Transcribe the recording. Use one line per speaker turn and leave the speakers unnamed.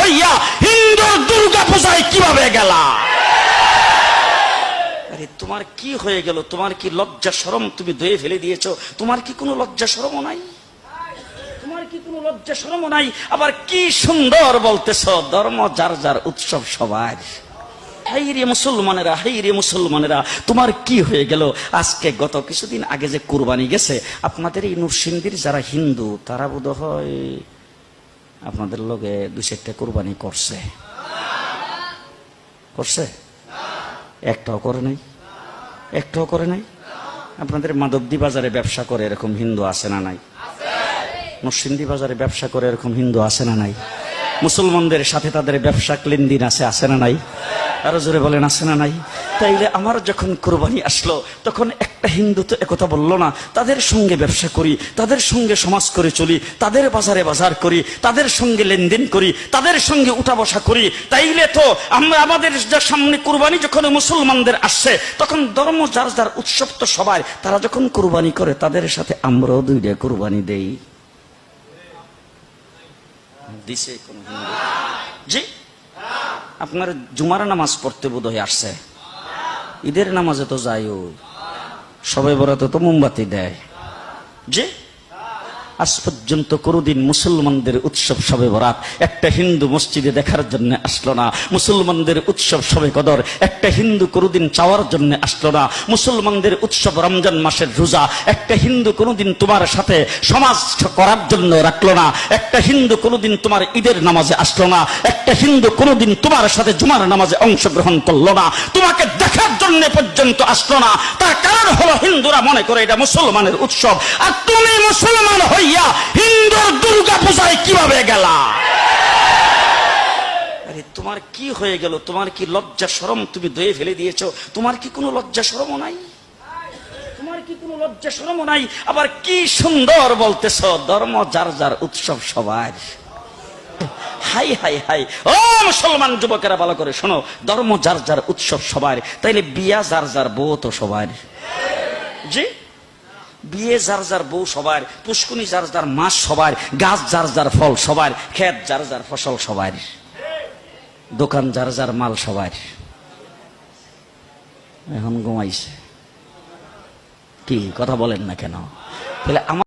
হইয়া হিন্দুর দুর্গা পূজায় কিভাবে গেলা? আরে তোমার কি হয়ে গেল? তোমার কি লজ্জা শরম তুমি ধুয়ে ফেলে দিয়েছো? তোমার কি কোনো লজ্জা শরমও নাই? তোমার কি কোনো লজ্জা শরমও নাই? আবার কি সুন্দর বলতেছ, ধর্ম যার যার, উৎসব সবার। হাই রে মুসলমানেরা, হাই রে মুসলমানেরা, তোমার কি হয়ে গেল? আজকে গত কিছুদিন আগে যে কুরবানি গেছে, আপনাদের এই নরসিংদীর যারা হিন্দু তারা বোধ হয় আপনাদের লগে 2-4টা কুরবানি করছে। করছে? একটাও করে নাই, একটাও করে নাই। আপনাদের মাধবদী বাজারে ব্যবসা করে এরকম হিন্দু আছে না নাই? নরসিংদী বাজারে ব্যবসা করে এরকম হিন্দু আছে না নাই? মুসলমানদের সাথে তাদের ব্যবসা লেনদেন আছে না নাই? আরো জোরে বলেন, আছে না নাই? তাইলে আমার যখন কুরবানি আসলো তখন একটা হিন্দু তো একথা বললো না, তাদের সঙ্গে ব্যবসা করি, তাদের সঙ্গে সমাজ করে চলি, তাদের বাজারে বাজার করি, তাদের সঙ্গে লেনদেন করি, তাদের সঙ্গে উঠা বসা করি। তাইলে তো আমরা আমাদের সামনে কুরবানি যখন মুসলমানদের আসছে, তখন ধর্ম যার যার, উৎসব তো সবাই। তারা যখন কুরবানি করে তাদের সাথে আমরাও 2টা কুরবানি দেই। দিছে কোন হিন্দু? জি, আপনার জুমার নামাজ পড়তে বোধ হয়ে আসছে, ঈদের নামাজে তো যাইও, সবে বরাতে তো মোমবাতি দেয়। জি, আজ পর্যন্ত কোনদিন মুসলমানদের উৎসব শবে বরাত একটা হিন্দু মসজিদে দেখার জন্য আসলো না। মুসলমানদের উৎসব শবে কদর একটা হিন্দু কোনদিন চাওয়ার জন্য আসলো না। মুসলমানদের উৎসব রমজান মাসের রোজা একটা হিন্দু কোনদিন তোমার সাথে সমাজ করার জন্য রাখলো না। একটা হিন্দু কোনদিন তোমার ঈদের নামাজে আসলো না। একটা হিন্দু কোনদিন তোমার সাথে জুমার নামাজে অংশগ্রহণ করলো না, তোমাকে দেখার জন্য পর্যন্ত আসলো না। তার কারণ হলো হিন্দুরা মনে করে এটা মুসলমানের উৎসব, আর তুমি মুসলমান হইয়া হিন্দুর দুর্গা পূজায় কিভাবে গেলা? আরে তোমার কি হয়ে গেল? তোমার কি লজ্জা শরম তুমি ধুয়ে ফেলে দিয়েছো? তোমার কি কোনো লজ্জা শরমও নাই? তোমার কি কোনো লজ্জা শরমও নাই? আবার কি সুন্দর বলতেছ, ধর্ম যার যার, উৎসব সবার। হাই হাই হাই, ও মুসলমান যুবকেরা ভালো করে শোনো, ধর্ম যার যার, উৎসব সবার। তাইলে বিয়া যার যার, বউ তো সবার। জি, বিয়ে যার যার, বউ সবার, পুষ্কুনি যার যার, মাছ সবার, গাছ যার যার, ফল সবার, ক্ষেত যার যার, ফসল সবার, দোকান যার যার, মাল সবার। এখন ঘুমাইছে কি কথা বলেন না কেন? তাহলে আমার